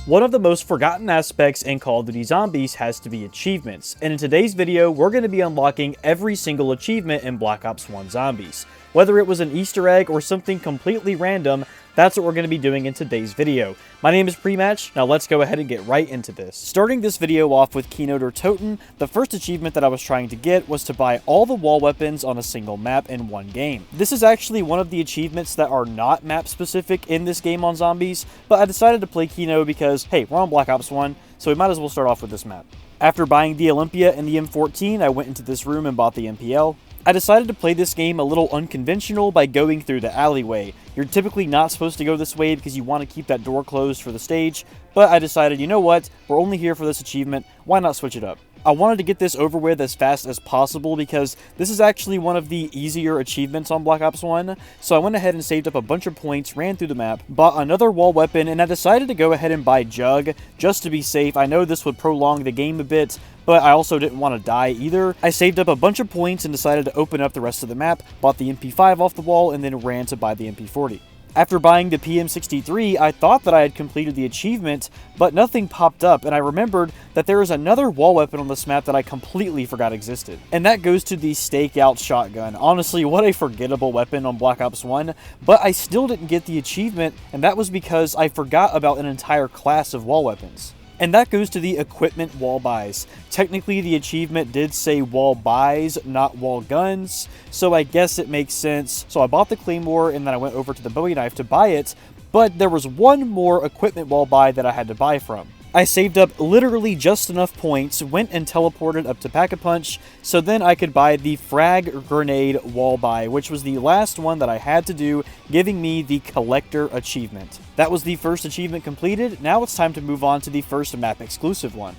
One of the most forgotten aspects in Call of Duty Zombies has to be achievements, and in today's video, we're going to be unlocking every single achievement in Black Ops 1 Zombies. Whether it was an Easter egg or something completely random, that's what we're going to be doing in today's video. My name is Prematch, now let's go ahead and get right into this. Starting this video off with Kino der Toten, the first achievement that I was trying to get was to buy all the wall weapons on a single map in one game. This is actually one of the achievements that are not map specific in this game on Zombies, but I decided to play Kino because, hey, we're on Black Ops 1, so we might as well start off with this map. After buying the Olympia and the M14, I went into this room and bought the MPL. I decided to play this game a little unconventional by going through the alleyway. You're typically not supposed to go this way because you want to keep that door closed for the stage, but I decided, you know what, we're only here for this achievement, why not switch it up? I wanted to get this over with as fast as possible because this is actually one of the easier achievements on Black Ops 1, so I went ahead and saved up a bunch of points, ran through the map, bought another wall weapon, and I decided to go ahead and buy Jug just to be safe. I know this would prolong the game a bit, but I also didn't want to die either. I saved up a bunch of points and decided to open up the rest of the map, bought the MP5 off the wall, and then ran to buy the MP40. After buying the PM63, I thought that I had completed the achievement, but nothing popped up, and I remembered that there is another wall weapon on this map that I completely forgot existed. And that goes to the Stakeout Shotgun. Honestly, what a forgettable weapon on Black Ops 1, but I still didn't get the achievement, and that was because I forgot about an entire class of wall weapons. And that goes to the equipment wall buys. Technically, the achievement did say wall buys, not wall guns, so I guess it makes sense. So I bought the Claymore, and then I went over to the Bowie knife to buy it, but there was one more equipment wall buy that I had to buy from. I saved up literally just enough points, went and teleported up to Pack-a-Punch, so then I could buy the Frag Grenade wall buy, which was the last one that I had to do, giving me the Collector achievement. That was the first achievement completed. Now it's time to move on to the first map exclusive one.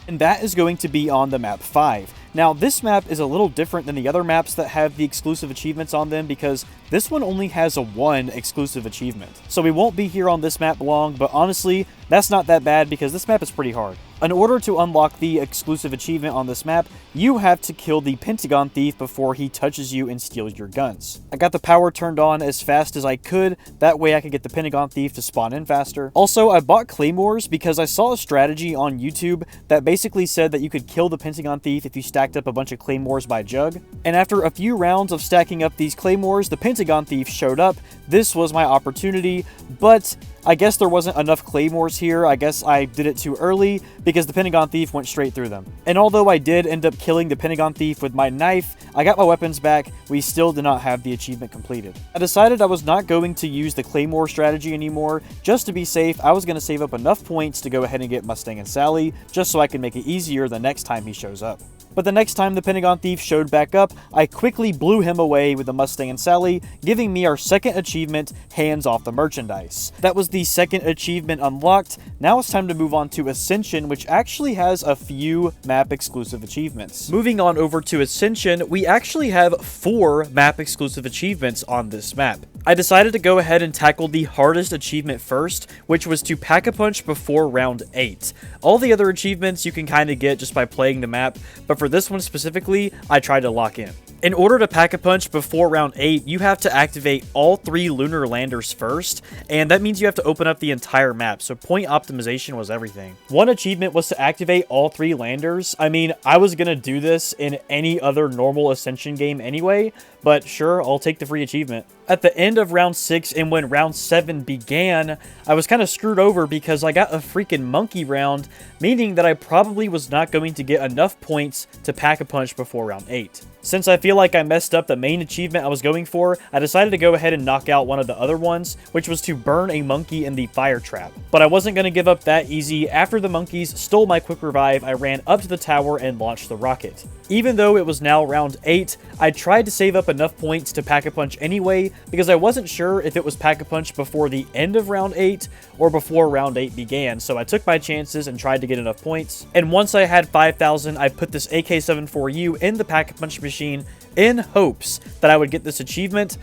And that is going to be on the map 5. Now, this map is a little different than the other maps that have the exclusive achievements on them because this one only has a one exclusive achievement. So we won't be here on this map long, but honestly, that's not that bad because this map is pretty hard. In order to unlock the exclusive achievement on this map, you have to kill the Pentagon Thief before he touches you and steals your guns. I got the power turned on as fast as I could, that way I could get the Pentagon Thief to spawn in faster. Also, I bought Claymores because I saw a strategy on YouTube that basically said that you could kill the Pentagon Thief if you stacked up a bunch of Claymores by Jug. And after a few rounds of stacking up these Claymores, the Pentagon Thief showed up. This was my opportunity, but I guess there wasn't enough Claymores here. I guess I did it too early because the Pentagon Thief went straight through them. And although I did end up killing the Pentagon Thief with my knife, I got my weapons back, we still did not have the achievement completed. I decided I was not going to use the Claymore strategy anymore. Just to be safe, I was going to save up enough points to go ahead and get Mustang and Sally, just so I can make it easier the next time he shows up. But the next time the Pentagon Thief showed back up, I quickly blew him away with the Mustang and Sally, giving me our second achievement, Hands Off the Merchandise. That was the second achievement unlocked. Now it's time to move on to Ascension, which actually has a few map exclusive achievements. Moving on over to Ascension, we actually have 4 map exclusive achievements on this map. I decided to go ahead and tackle the hardest achievement first, which was to Pack-a-Punch before round 8. All the other achievements you can kind of get just by playing the map, but for this one specifically, I tried to lock in. In order to Pack-a-Punch before round 8, you have to activate all 3 lunar landers first, and that means you have to open up the entire map, so point optimization was everything. One achievement was to activate all 3 landers. I mean, I was gonna do this in any other normal Ascension game anyway, but sure, I'll take the free achievement. At the end of round 6 and when round 7 began, I was kind of screwed over because I got a freaking monkey round, meaning that I probably was not going to get enough points to Pack-a-Punch before round 8. Since I feel like I messed up the main achievement I was going for, I decided to go ahead and knock out one of the other ones, which was to burn a monkey in the fire trap. But I wasn't going to give up that easy. After the monkeys stole my quick revive, I ran up to the tower and launched the rocket. Even though it was now round 8, I tried to save up enough points to Pack-a-Punch anyway, because I wasn't sure if it was Pack-a-Punch before the end of round 8 or before round 8 began, so I took my chances and tried to get enough points. And once I had 5,000, I put this AK-74U in the Pack-a-Punch machine in hopes that I would get this achievement,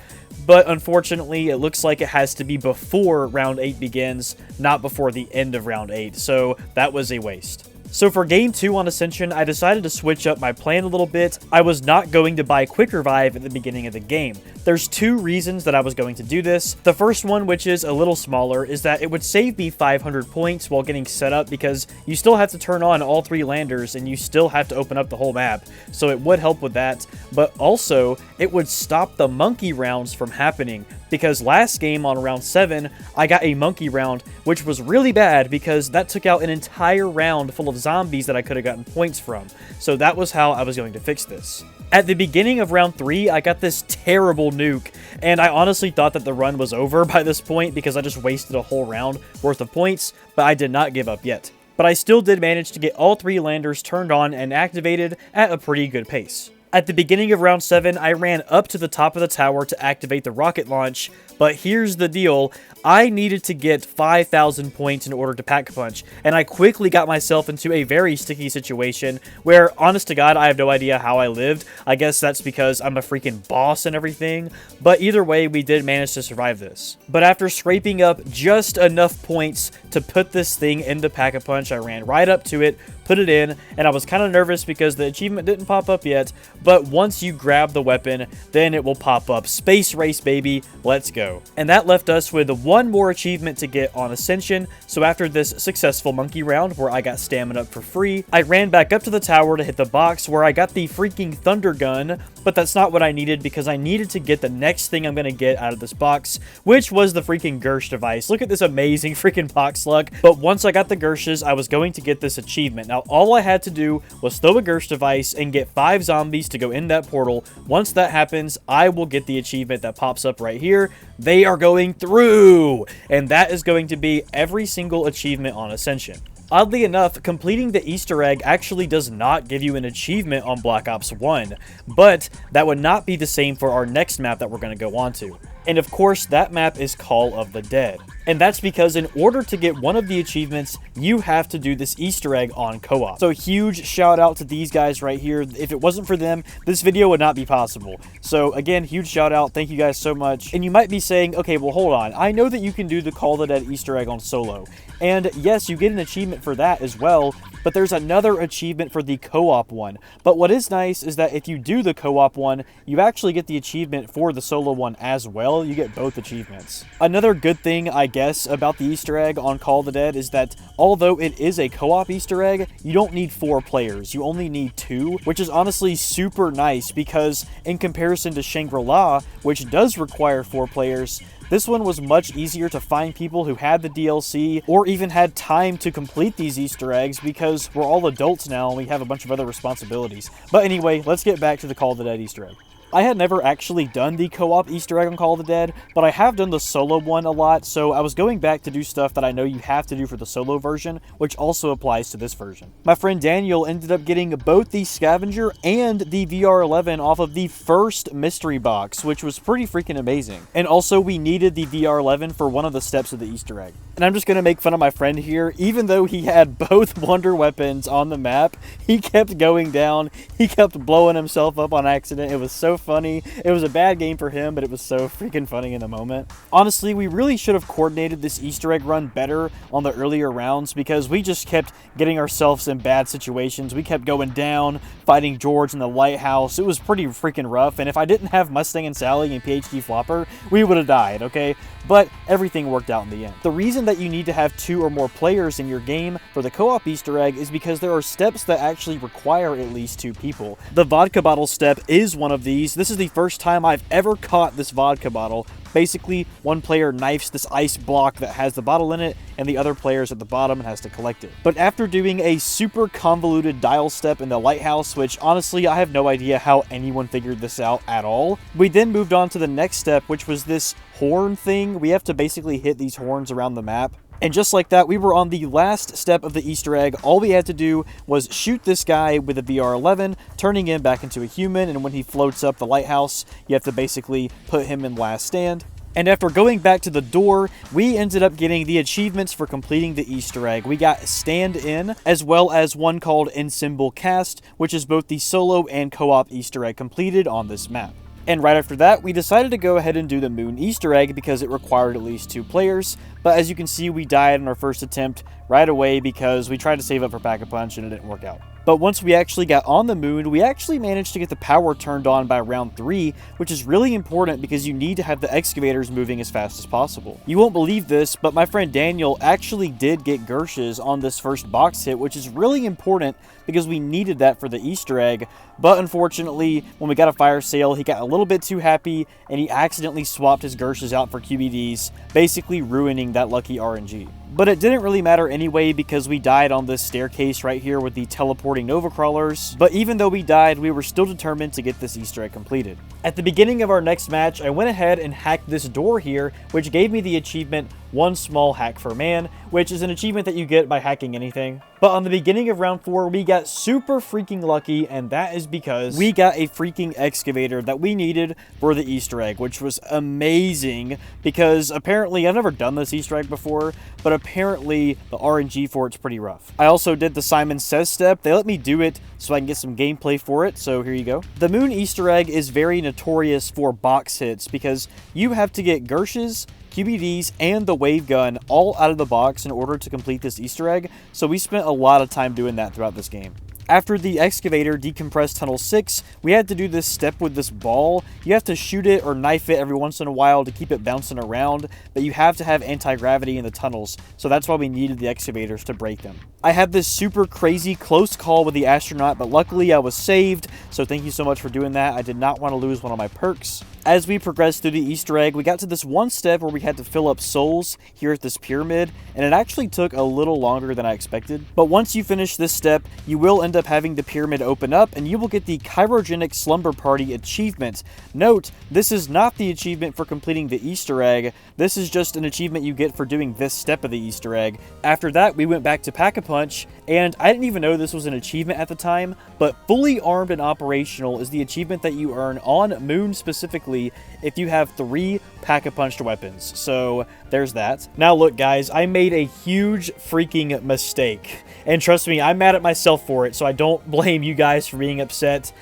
but unfortunately it looks like it has to be before round 8 begins, not before the end of round 8, so that was a waste. So for game 2 on Ascension, I decided to switch up my plan a little bit. I was not going to buy Quick Revive at the beginning of the game. There's 2 reasons that I was going to do this. The first one, which is a little smaller, is that it would save me 500 points while getting set up, because you still have to turn on all 3 landers and you still have to open up the whole map. So it would help with that, but also it would stop the monkey rounds from happening. Because last game on round 7, I got a monkey round, which was really bad because that took out an entire round full of zombies that I could have gotten points from. So that was how I was going to fix this. At the beginning of round 3, I got this terrible nuke, and I honestly thought that the run was over by this point because I just wasted a whole round worth of points, but I did not give up yet. But I still did manage to get all 3 landers turned on and activated at a pretty good pace. At the beginning of round 7, I ran up to the top of the tower to activate the rocket launch, but here's the deal. I needed to get 5,000 points in order to pack punch, and I quickly got myself into a very sticky situation where, honest to God, I have no idea how I lived. I guess that's because I'm a freaking boss and everything, but either way, we did manage to survive this. But after scraping up just enough points to put this thing into pack-a-punch, I ran right up to it, put it in, and I was kind of nervous because the achievement didn't pop up yet, but once you grab the weapon, then it will pop up. Space race, baby, let's go. And that left us with one more achievement to get on Ascension, so after this successful monkey round where I got stamina for free, I ran back up to the tower to hit the box where I got the freaking thunder gun, but that's not what I needed because I needed to get the next thing I'm going to get out of this box, which was the freaking Gersh device. Look at this amazing freaking box luck, but once I got the Gershes, I was going to get this achievement. Now, all I had to do was throw a Gersh device and get 5 zombies to go in that portal. Once that happens, I will get the achievement that pops up right here. They are going through, and that is going to be every single achievement on Ascension. Oddly enough, completing the Easter egg actually does not give you an achievement on Black Ops 1, but that would not be the same for our next map that we're going to go on to. And of course, that map is Call of the Dead. And that's because in order to get one of the achievements, you have to do this Easter egg on co-op. So huge shout out to these guys right here. If it wasn't for them, this video would not be possible. So again, huge shout out. Thank you guys so much. And you might be saying, okay, well, hold on. I know that you can do the Call of the Dead Easter egg on solo. And yes, you get an achievement for that as well, but there's another achievement for the co-op one. But what is nice is that if you do the co-op one, you actually get the achievement for the solo one as well. You get both achievements. Another good thing, I guess, about the Easter egg on Call of the Dead is that although it is a co-op Easter egg, you don't need 4 players. You only need 2, which is honestly super nice because in comparison to Shangri-La, which does require 4 players, this one was much easier to find people who had the DLC or even had time to complete these Easter eggs because we're all adults now and we have a bunch of other responsibilities. But anyway, let's get back to the Call of the Dead Easter egg. I had never actually done the co-op Easter egg on Call of the Dead, but I have done the solo one a lot, so I was going back to do stuff that I know you have to do for the solo version, which also applies to this version. My friend Daniel ended up getting both the Scavenger and the VR11 off of the first mystery box, which was pretty freaking amazing. And also, we needed the VR11 for one of the steps of the Easter egg. And I'm just going to make fun of my friend here. Even though he had both wonder weapons on the map, he kept going down. He kept blowing himself up on accident. It was so funny. It was a bad game for him, but it was so freaking funny in the moment. Honestly, we really should have coordinated this Easter egg run better on the earlier rounds because we just kept getting ourselves in bad situations. We kept going down, fighting George in the lighthouse. It was pretty freaking rough, and if I didn't have Mustang and Sally and PhD Flopper, we would have died, okay? But everything worked out in the end. The reason that you need to have 2 or more players in your game for the co-op Easter egg is because there are steps that actually require at least 2 people. The vodka bottle step is one of these. This is the first time I've ever caught this vodka bottle. Basically, one player knifes this ice block that has the bottle in it, and the other player's at the bottom and has to collect it. But after doing a super convoluted dial step in the lighthouse, which honestly, I have no idea how anyone figured this out at all, we then moved on to the next step, which was this horn thing. We have to basically hit these horns around the map. And just like that, we were on the last step of the Easter egg. All we had to do was shoot this guy with a VR11, turning him back into a human, and when he floats up the lighthouse, you have to basically put him in last stand. And after going back to the door, we ended up getting the achievements for completing the Easter egg. We got Stand In, as well as one called In Symbol Cast, which is both the solo and co-op Easter egg completed on this map. And right after that, we decided to go ahead and do the moon Easter egg because it required at least 2 players, but as you can see, we died on our first attempt right away because we tried to save up for Pack-a-Punch and it didn't work out. But once we actually got on the moon, we actually managed to get the power turned on by round 3, which is really important because you need to have the excavators moving as fast as possible. You won't believe this, but my friend Daniel actually did get Gershes on this first box hit, which is really important because we needed that for the Easter egg. But unfortunately, when we got a fire sale, he got a little bit too happy and he accidentally swapped his Gershes out for QBDs, basically ruining that lucky RNG. But it didn't really matter anyway because we died on this staircase right here with the teleporting Nova Crawlers. But even though we died, we were still determined to get this Easter egg completed. At the beginning of our next match, I went ahead and hacked this door here, which gave me the achievement One Small Hack for Man, which is an achievement that you get by hacking anything. But on the beginning of round 4, we got super freaking lucky, and that is because we got a freaking excavator that we needed for the Easter egg, which was amazing because apparently, I've never done this Easter egg before, but apparently the RNG for it's pretty rough. I also did the Simon Says step. They let me do it so I can get some gameplay for it, so here you go. The moon Easter egg is very notorious for box hits because you have to get Gershes, QBDs, and the wave gun all out of the box in order to complete this Easter egg, so we spent a lot of time doing that throughout this game. After the excavator decompressed Tunnel 6, we had to do this step with this ball. You have to shoot it or knife it every once in a while to keep it bouncing around, but you have to have anti-gravity in the tunnels, so that's why we needed the excavators to break them. I had this super crazy close call with the astronaut, but luckily I was saved, so thank you so much for doing that. I did not want to lose one of my perks. As we progressed through the Easter egg, we got to this one step where we had to fill up souls here at this pyramid, and it actually took a little longer than I expected. But once you finish this step, you will end up having the pyramid open up, and you will get the Chirogenic Slumber Party achievement. Note, this is not the achievement for completing the Easter egg. This is just an achievement you get for doing this step of the Easter egg. After that, we went back to Pack-a-Punch, and I didn't even know this was an achievement at the time, but Fully Armed and Operational is the achievement that you earn on Moon specifically if you have 3 Pack-a-Punched weapons. So there's that. Now look guys, I made a huge freaking mistake. And trust me, I'm mad at myself for it, so I don't blame you guys for being upset.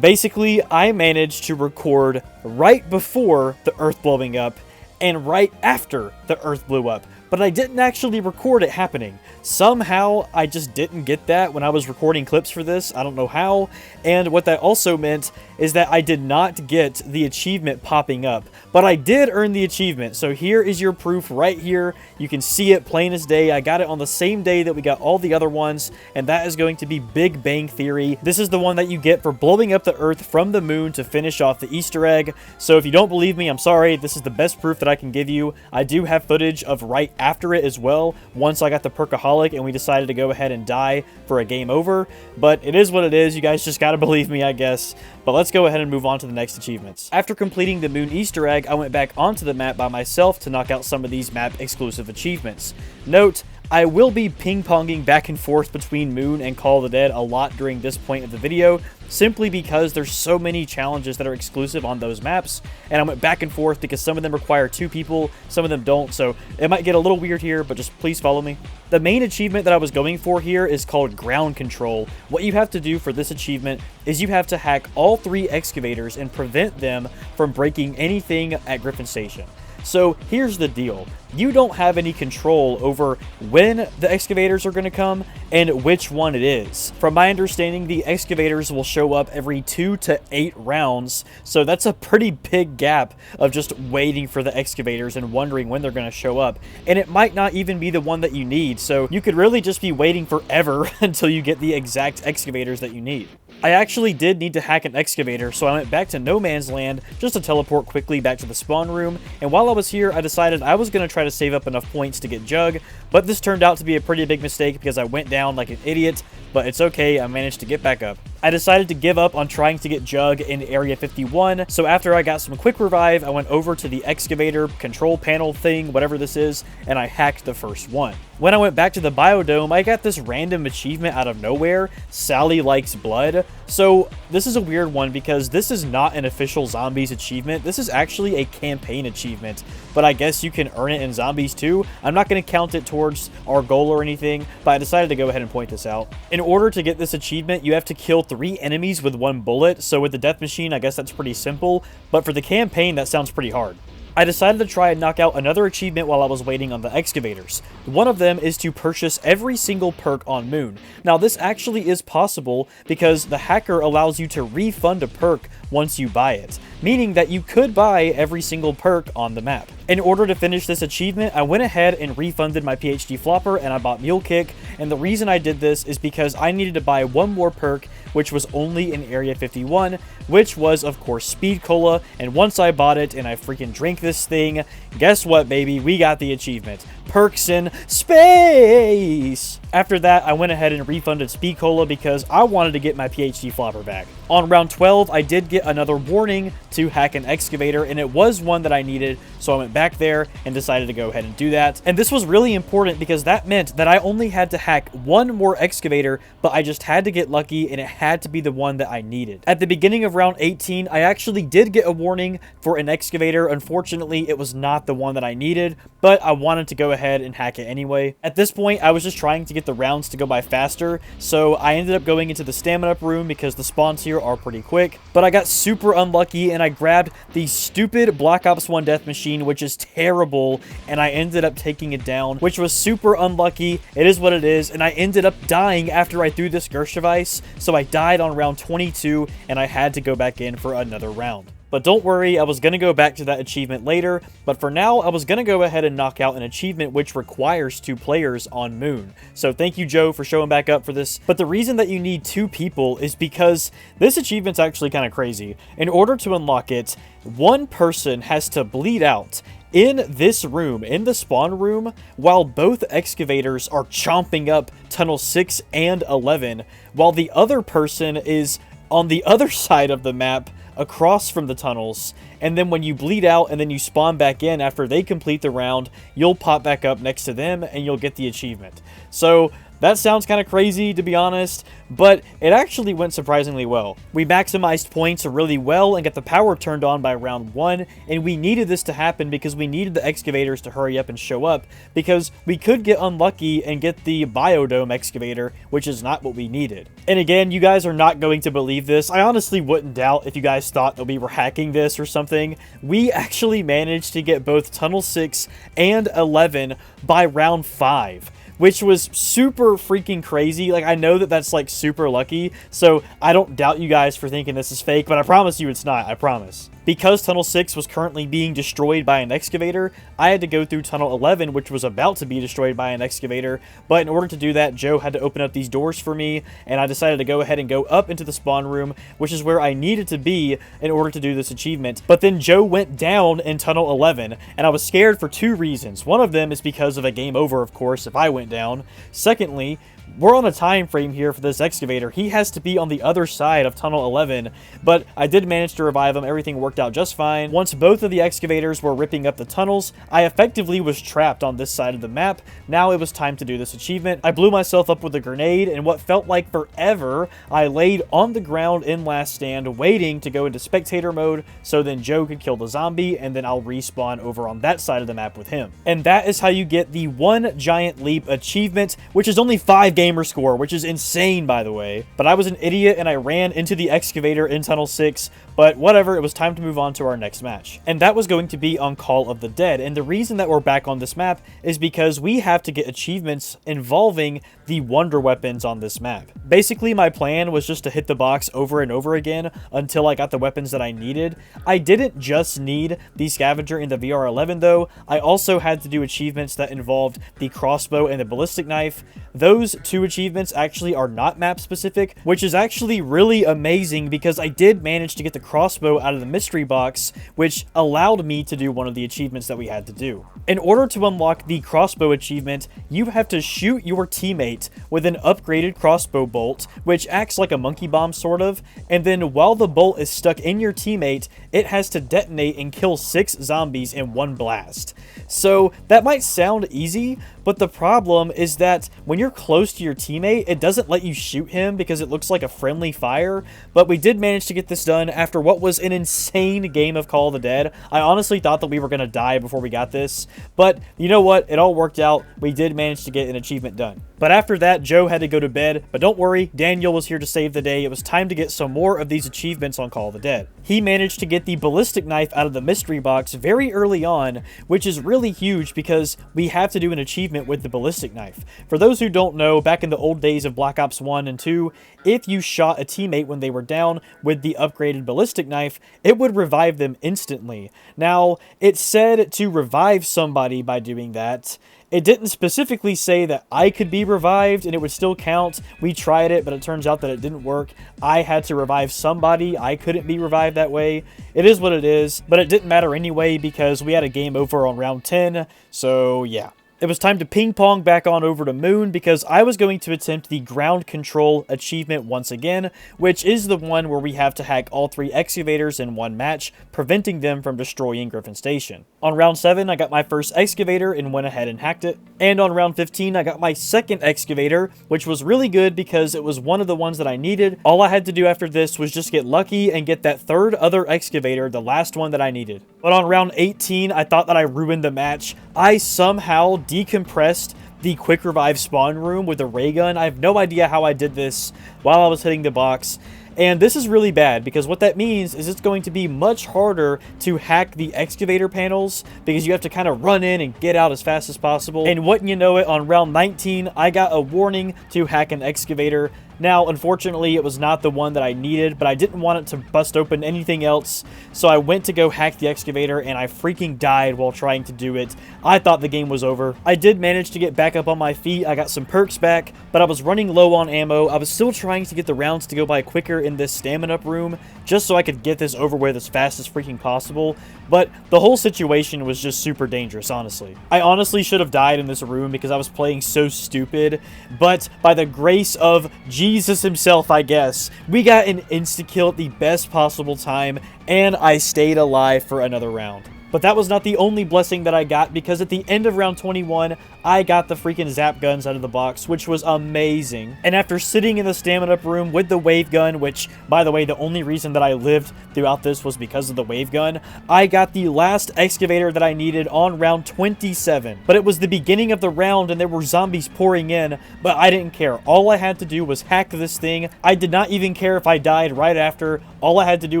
Basically, I managed to record right before the Earth blowing up and right after the Earth blew up. But I didn't actually record it happening. Somehow, I just didn't get that when I was recording clips for this. I don't know how. And what that also meant is that I did not get the achievement popping up. But I did earn the achievement. So here is your proof right here. You can see it plain as day. I got it on the same day that we got all the other ones. And that is going to be Big Bang Theory. This is the one that you get for blowing up the Earth from the moon to finish off the Easter egg. So if you don't believe me, I'm sorry. This is the best proof that I can give you. I do have footage of right after it as well, once I got the Perkaholic and we decided to go ahead and die for a game over. But it is what it is. You guys just gotta believe me, I guess. But let's go ahead and move on to the next achievements. After completing the moon Easter egg, I went back onto the map by myself to knock out some of these map exclusive achievements. Note, I will be ping-ponging back and forth between Moon and Call of the Dead a lot during this point of the video, simply because there's so many challenges that are exclusive on those maps, and I went back and forth because some of them require 2 people, some of them don't, so it might get a little weird here, but just please follow me. The main achievement that I was going for here is called Ground Control. What you have to do for this achievement is you have to hack all 3 excavators and prevent them from breaking anything at Griffin Station. So here's the deal. You don't have any control over when the excavators are going to come and which one it is. From my understanding, the excavators will show up every 2 to 8 rounds, so that's a pretty big gap of just waiting for the excavators and wondering when they're going to show up. And it might not even be the one that you need, so you could really just be waiting forever until you get the exact excavators that you need. I actually did need to hack an excavator, so I went back to No Man's Land just to teleport quickly back to the spawn room, and while I was here, I decided I was going to try to save up enough points to get Jug, but this turned out to be a pretty big mistake because I went down like an idiot, but it's okay, I managed to get back up. I decided to give up on trying to get Jug in Area 51, so after I got some quick revive, I went over to the excavator control panel thing, whatever this is, and I hacked the first one. When I went back to the biodome, I got this random achievement out of nowhere, Sally Likes Blood. So this is a weird one because this is not an official Zombies achievement. This is actually a campaign achievement, but I guess you can earn it in Zombies too. I'm not going to count it towards our goal or anything, but I decided to go ahead and point this out. In order to get this achievement, you have to kill 3 enemies with 1 bullet, so with the death machine, I guess that's pretty simple, but for the campaign, that sounds pretty hard. I decided to try and knock out another achievement while I was waiting on the excavators. One of them is to purchase every single perk on Moon. Now, this actually is possible because the hacker allows you to refund a perk once you buy it, meaning that you could buy every single perk on the map. In order to finish this achievement, I went ahead and refunded my PhD flopper and I bought Mule Kick, and the reason I did this is because I needed to buy one more perk, which was only in Area 51, which was, of course, Speed Cola, and once I bought it and I freaking drank this thing, guess what, baby? We got the achievement. Perks in space! After that, I went ahead and refunded Speed Cola because I wanted to get my PhD flopper back. On round 12, I did get another warning to hack an excavator, and it was one that I needed, so I went back there and decided to go ahead and do that. And this was really important because that meant that I only had to hack one more excavator, but I just had to get lucky, and it had to be the one that I needed. At the beginning of round 18, I actually did get a warning for an excavator. Unfortunately, it was not the one that I needed, but I wanted to go ahead and hack it anyway. At this point, I was just trying to get the rounds to go by faster, so I ended up going into the stamina up room because the spawns here are pretty quick, but I got super unlucky and I grabbed the stupid Black Ops 1 death machine, which is terrible, and I ended up taking it down, which was super unlucky. It is what it is, and I ended up dying after I threw this Gershavice, so I died on round 22 and I had to go back in for another round. But don't worry, I was going to go back to that achievement later, but for now, I was going to go ahead and knock out an achievement which requires 2 players on Moon. So thank you, Joe, for showing back up for this. But the reason that you need 2 people is because this achievement's actually kind of crazy. In order to unlock it, one person has to bleed out in this room, in the spawn room, while both excavators are chomping up Tunnel 6 and 11, while the other person is on the other side of the map, across from the tunnels, and then when you bleed out and then you spawn back in after they complete the round, you'll pop back up next to them and you'll get the achievement. So that sounds kind of crazy, to be honest, but it actually went surprisingly well. We maximized points really well and got the power turned on by round 1, and we needed this to happen because we needed the excavators to hurry up and show up, because we could get unlucky and get the Biodome excavator, which is not what we needed. And again, you guys are not going to believe this. I honestly wouldn't doubt if you guys thought that we were hacking this or something. We actually managed to get both Tunnel 6 and 11 by round 5. Which was super freaking crazy. Like, I know that that's like super lucky, so I don't doubt you guys for thinking this is fake, but I promise you it's not, I promise. Because Tunnel 6 was currently being destroyed by an excavator, I had to go through Tunnel 11, which was about to be destroyed by an excavator, but in order to do that, Joe had to open up these doors for me, and I decided to go ahead and go up into the spawn room, which is where I needed to be in order to do this achievement. But then Joe went down in Tunnel 11, and I was scared for 2 reasons. One of them is because of a game over, of course, if I went down. Secondly, we're on a time frame here for this excavator. He has to be on the other side of Tunnel 11, but I did manage to revive him. Everything worked out just fine. Once both of the excavators were ripping up the tunnels, I effectively was trapped on this side of the map. Now it was time to do this achievement. I blew myself up with a grenade, and what felt like forever, I laid on the ground in Last Stand, waiting to go into spectator mode, so then Joe could kill the zombie, and then I'll respawn over on that side of the map with him. And that is how you get the One Giant Leap achievement, which is only 5 gamer score, which is insane, by the way. But I was an idiot and I ran into the excavator in Tunnel 6, but whatever, it was time to move on to our next match. And that was going to be on Call of the Dead. And the reason that we're back on this map is because we have to get achievements involving the wonder weapons on this map. Basically, my plan was just to hit the box over and over again until I got the weapons that I needed. I didn't just need the scavenger in the VR11 though. I also had to do achievements that involved the crossbow and the ballistic knife. Those 2 achievements actually are not map specific, which is actually really amazing because I did manage to get the crossbow out of the mystery box, which allowed me to do one of the achievements that we had to do. In order to unlock the crossbow achievement, you have to shoot your teammate with an upgraded crossbow bolt, which acts like a monkey bomb sort of, and then while the bolt is stuck in your teammate, it has to detonate and kill 6 zombies in one blast. So that might sound easy, But the problem is that when you're close to your teammate, it doesn't let you shoot him because it looks like a friendly fire. But we did manage to get this done after what was an insane game of Call of the Dead. I honestly thought that we were going to die before we got this. But you know what? It all worked out. We did manage to get an achievement done. But after that, Joe had to go to bed. But don't worry, Daniel was here to save the day. It was time to get some more of these achievements on Call of the Dead. He managed to get the ballistic knife out of the mystery box very early on, which is really huge because we have to do an achievement with the ballistic knife. For those who don't know, back in the old days of Black Ops 1 and 2, if you shot a teammate when they were down with the upgraded ballistic knife, it would revive them instantly. Now, it said to revive somebody by doing that. It didn't specifically say that I could be revived and it would still count. We tried it, but it turns out that it didn't work. I had to revive somebody. I couldn't be revived that way. It is what it is, but it didn't matter anyway because we had a game over on round 10, so yeah. It was time to ping pong back on over to Moon because I was going to attempt the ground control achievement once again, which is the one where we have to hack all 3 excavators in one match, preventing them from destroying Griffin Station. On round 7, I got my first excavator and went ahead and hacked it. And on round 15, I got my second excavator, which was really good because it was one of the ones that I needed. All I had to do after this was just get lucky and get that third other excavator, the last one that I needed. But on round 18, I thought that I ruined the match. I somehow decompressed the quick revive spawn room with a ray gun. I have no idea how I did this while I was hitting the box. And this is really bad because what that means is it's going to be much harder to hack the excavator panels because you have to kind of run in and get out as fast as possible. And wouldn't you know it, on round 19, I got a warning to hack an excavator. Now, unfortunately, it was not the one that I needed, but I didn't want it to bust open anything else, so I went to go hack the excavator, and I freaking died while trying to do it. I thought the game was over. I did manage to get back up on my feet. I got some perks back, but I was running low on ammo. I was still trying to get the rounds to go by quicker in this stamina up room, just so I could get this over with as fast as freaking possible, but the whole situation was just super dangerous, honestly. I honestly should have died in this room because I was playing so stupid, but by the grace of Jesus himself, I guess, we got an insta-kill at the best possible time, and I stayed alive for another round. But that was not the only blessing that I got, because at the end of round 21, I got the freaking zap guns out of the box, which was amazing. And after sitting in the stamina up room with the wave gun, which, by the way, the only reason that I lived throughout this was because of the wave gun, I got the last excavator that I needed on round 27. But it was the beginning of the round and there were zombies pouring in, but I didn't care. All I had to do was hack this thing. I did not even care if I died right after. All I had to do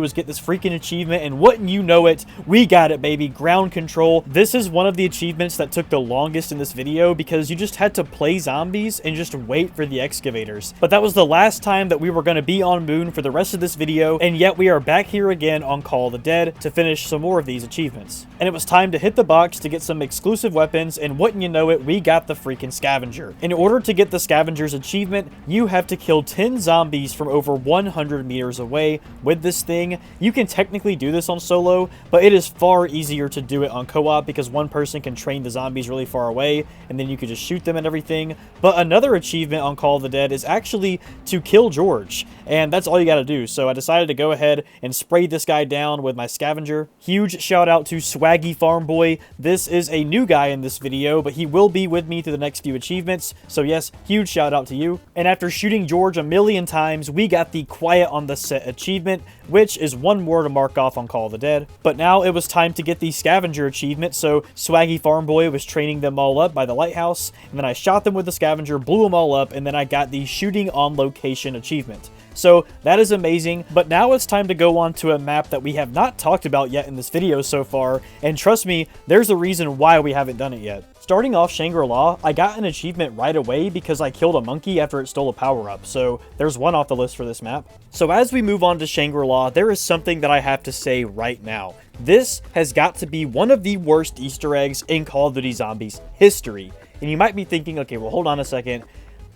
was get this freaking achievement, and wouldn't you know it, we got it, baby. Ground control. This is one of the achievements that took the longest in this video because you just had to play zombies and just wait for the excavators. But that was the last time that we were going to be on Moon for the rest of this video, and yet we are back here again on Call of the Dead to finish some more of these achievements. And it was time to hit the box to get some exclusive weapons, and wouldn't you know it, we got the freaking scavenger. In order to get the scavenger's achievement, you have to kill 10 zombies from over 100 meters away with this thing. You can technically do this on solo, but it is far easier to do it on co-op because one person can train the zombies really far away and then you could just shoot them and everything. But another achievement on Call of the Dead is actually to kill George, and that's all you gotta do. So I decided to go ahead and spray this guy down with my scavenger. Huge shout out to Swaggy Farm Boy. This is a new guy in this video, but he will be with me through the next few achievements, so yes, huge shout out to you. And after shooting George a million times, we got the Quiet on the Set achievement, which is one more to mark off on Call of the Dead. But now it was time to get the scavenger achievement, so Swaggy Farm Boy was training them all up by the lighthouse, and then I shot them with the scavenger, blew them all up, and then I got the shooting on location achievement. So that is amazing, but now it's time to go on to a map that we have not talked about yet in this video so far, and trust me, there's a reason why we haven't done it yet. Starting off Shangri-La, I got an achievement right away because I killed a monkey after it stole a power-up, so there's one off the list for this map. So as we move on to Shangri-La, there is something that I have to say right now. This has got to be one of the worst Easter eggs in Call of Duty Zombies history. And you might be thinking, okay, well, hold on a second.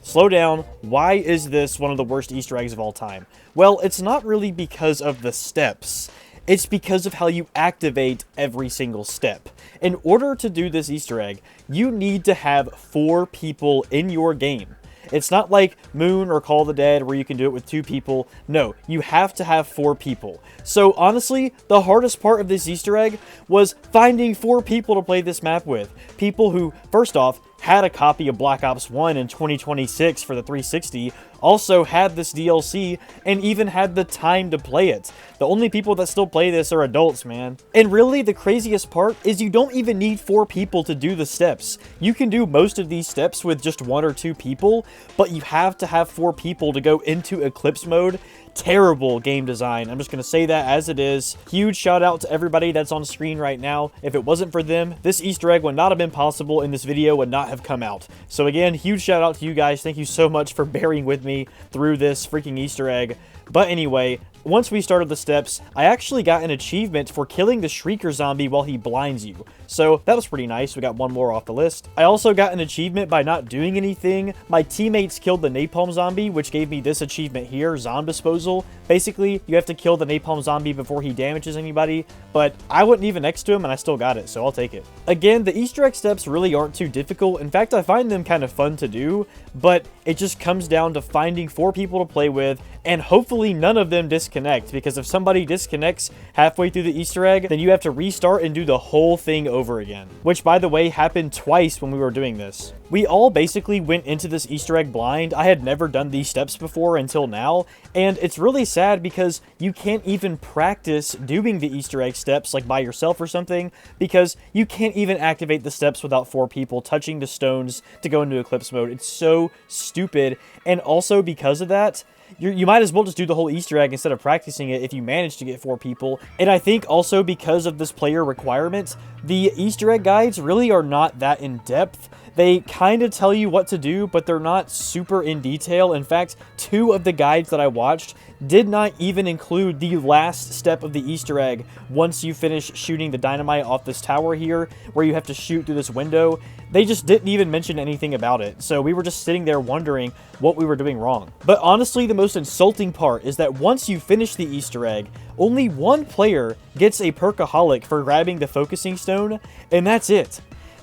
Slow down. Why is this one of the worst Easter eggs of all time? Well, it's not really because of the steps. It's because of how you activate every single step. In order to do this Easter egg, you need to have 4 people in your game. It's not like Moon or Call of the Dead where you can do it with 2 people. No, you have to have 4 people. So honestly, the hardest part of this Easter egg was finding 4 people to play this map with. People who, first off, had a copy of Black Ops 1 in 2026 for the 360, also had this DLC, and even had the time to play it. The only people that still play this are adults, man. And really, the craziest part is you don't even need 4 people to do the steps. You can do most of these steps with just 1 or 2 people, but you have to have 4 people to go into Eclipse mode. Terrible game design. I'm just going to say that as it is. Huge shout out to everybody that's on screen right now. If it wasn't for them, this Easter egg would not have been possible and this video would not have come out. So again, huge shout out to you guys. Thank you so much for bearing with me through this freaking Easter egg. But anyway, once we started the steps, I actually got an achievement for killing the Shrieker zombie while he blinds you. So that was pretty nice. We got 1 more off the list. I also got an achievement by not doing anything. My teammates killed the napalm zombie, which gave me this achievement here, Zom Disposal. Basically, you have to kill the napalm zombie before he damages anybody, but I wasn't even next to him and I still got it, so I'll take it. Again, the Easter egg steps really aren't too difficult. In fact, I find them kind of fun to do, but it just comes down to finding 4 people to play with, and hopefully none of them disconnect, because if somebody disconnects halfway through the Easter egg, then you have to restart and do the whole thing over again. Which, by the way, happened twice when we were doing this. We all basically went into this Easter egg blind. I had never done these steps before until now, and it's really sad because you can't even practice doing the Easter egg steps like by yourself or something, because you can't even activate the steps without 4 people touching the stones to go into Eclipse mode. It's so stupid, and also because of that, you might as well just do the whole Easter egg instead of practicing it if you manage to get 4 people. And I think also because of this player requirement, the Easter egg guides really are not that in-depth. They kind of tell you what to do, but they're not super in detail. In fact, 2 of the guides that I watched did not even include the last step of the Easter egg once you finish shooting the dynamite off this tower here, where you have to shoot through this window. They just didn't even mention anything about it, so we were just sitting there wondering what we were doing wrong. But honestly, the most insulting part is that once you finish the Easter egg, only 1 player gets a perkaholic for grabbing the focusing stone, and that's it.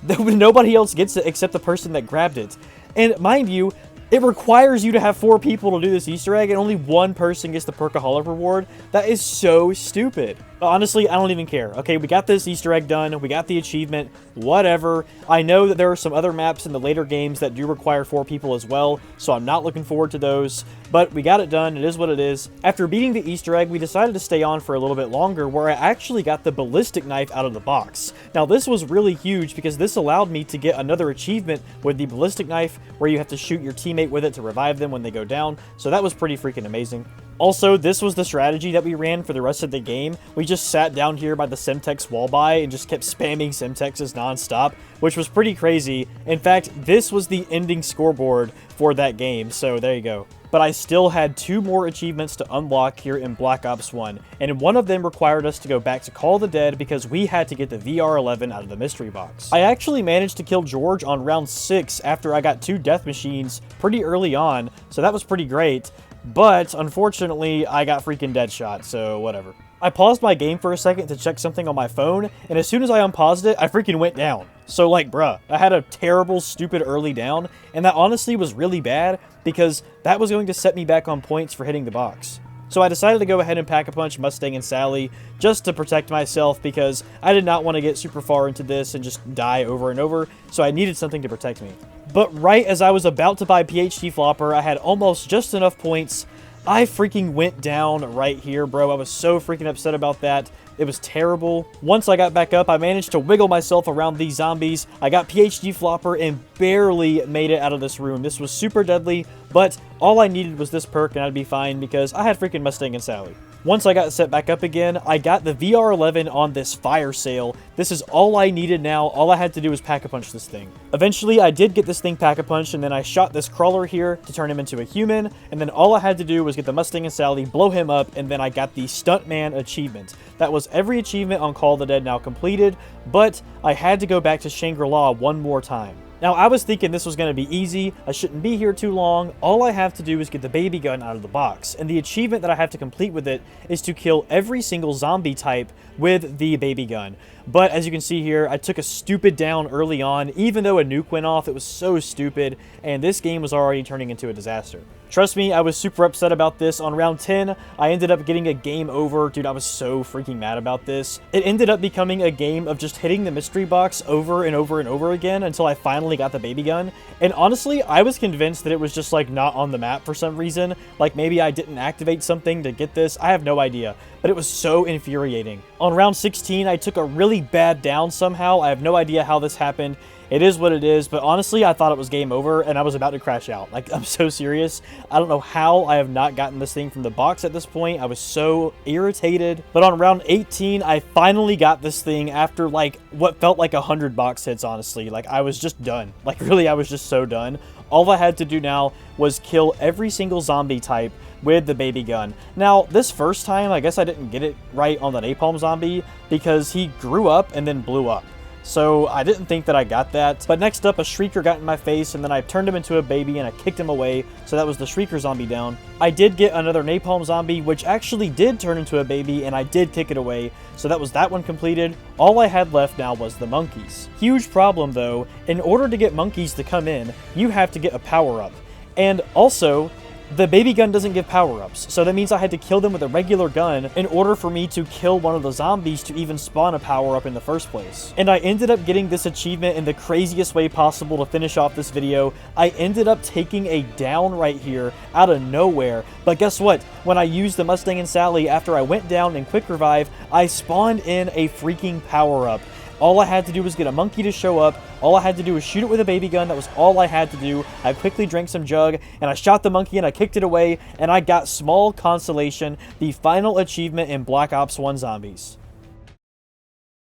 Nobody else gets it except the person that grabbed it. And mind you, it requires you to have 4 people to do this Easter egg, and only 1 person gets the perkaholic reward. That is so stupid. Honestly, I don't even care. Okay, we got this Easter egg done. We got the achievement. Whatever. I know that there are some other maps in the later games that do require 4 people as well, so I'm not looking forward to those. But we got it done. It is what it is. After beating the Easter egg, we decided to stay on for a little bit longer, where I actually got the ballistic knife out of the box. Now, this was really huge because this allowed me to get another achievement with the ballistic knife, where you have to shoot your teammate with it to revive them when they go down. So that was pretty freaking amazing. Also, this was the strategy that we ran for the rest of the game. We just sat down here by the Semtex wall buy and just kept spamming Semtexes nonstop, which was pretty crazy. In fact, this was the ending scoreboard for that game, so there you go. But I still had 2 more achievements to unlock here in Black Ops 1, and one of them required us to go back to Call of the Dead because we had to get the VR11 out of the mystery box. I actually managed to kill George on round 6 after I got 2 death machines pretty early on, so that was pretty great. But, unfortunately, I got freaking dead shot, so whatever. I paused my game for a second to check something on my phone, and as soon as I unpaused it, I freaking went down. So, like, bruh, I had a terrible, stupid early down, and that honestly was really bad, because that was going to set me back on points for hitting the box. So I decided to go ahead and Pack-a-Punch Mustang and Sally just to protect myself, because I did not want to get super far into this and just die over and over, so I needed something to protect me. But right as I was about to buy PhD Flopper, I had almost just enough points. I freaking went down right here, bro. I was so freaking upset about that. It was terrible. Once I got back up, I managed to wiggle myself around these zombies. I got PhD Flopper and barely made it out of this room. This was super deadly, but all I needed was this perk and I'd be fine because I had freaking Mustang and Sally. Once I got set back up again, I got the VR11 on this fire sale. This is all I needed now. All I had to do was Pack-a-Punch this thing. Eventually, I did get this thing Pack-a-Punch, and then I shot this crawler here to turn him into a human, and then all I had to do was get the Mustang and Sally, blow him up, and then I got the Stuntman achievement. That was every achievement on Call of the Dead now completed, but I had to go back to Shangri-La one more time. Now, I was thinking this was going to be easy, I shouldn't be here too long, all I have to do is get the baby gun out of the box, and the achievement that I have to complete with it is to kill every single zombie type with the baby gun. But as you can see here, I took a stupid down early on. Even though a nuke went off, it was so stupid, and this game was already turning into a disaster. Trust me, I was super upset about this. On round 10, I ended up getting a game over. Dude, I was so freaking mad about this. It ended up becoming a game of just hitting the mystery box over and over and over again until I finally got the baby gun. And honestly, I was convinced that it was just like not on the map for some reason. Like maybe I didn't activate something to get this. I have no idea. But it was so infuriating. On round 16, I took a really bad down somehow. I have no idea how this happened. It is what it is, but honestly, I thought it was game over, and I was about to crash out. Like, I'm so serious. I don't know how I have not gotten this thing from the box at this point. I was so irritated. But on round 18, I finally got this thing after, like, what felt like 100 box hits, honestly. Like, I was just done. Like, really, I was just so done. All I had to do now was kill every single zombie type with the baby gun. Now, this first time, I guess I didn't get it right on the napalm zombie because he grew up and then blew up. So I didn't think that I got that. But next up, a Shrieker got in my face, and then I turned him into a baby and I kicked him away. So that was the Shrieker zombie down. I did get another napalm zombie, which actually did turn into a baby, and I did kick it away. So that was that one completed. All I had left now was the monkeys. Huge problem though, in order to get monkeys to come in, you have to get a power-up. And also, the baby gun doesn't give power-ups, so that means I had to kill them with a regular gun in order for me to kill one of the zombies to even spawn a power-up in the first place. And I ended up getting this achievement in the craziest way possible to finish off this video. I ended up taking a down right here out of nowhere, but guess what? When I used the Mustang and Sally after I went down in quick revive, I spawned in a freaking power-up. All I had to do was get a monkey to show up. All I had to do was shoot it with a baby gun. That was all I had to do. I quickly drank some jug, and I shot the monkey, and I kicked it away, and I got small consolation, the final achievement in Black Ops 1 Zombies.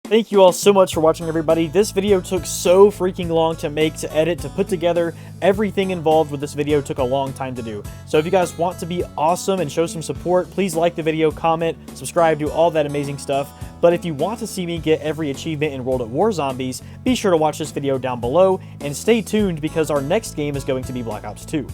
Thank you all so much for watching, everybody. This video took so freaking long to make, to edit, to put together. Everything involved with this video took a long time to do. So if you guys want to be awesome and show some support, please like the video, comment, subscribe, do all that amazing stuff. But if you want to see me get every achievement in World at War Zombies, be sure to watch this video down below, and stay tuned because our next game is going to be Black Ops 2.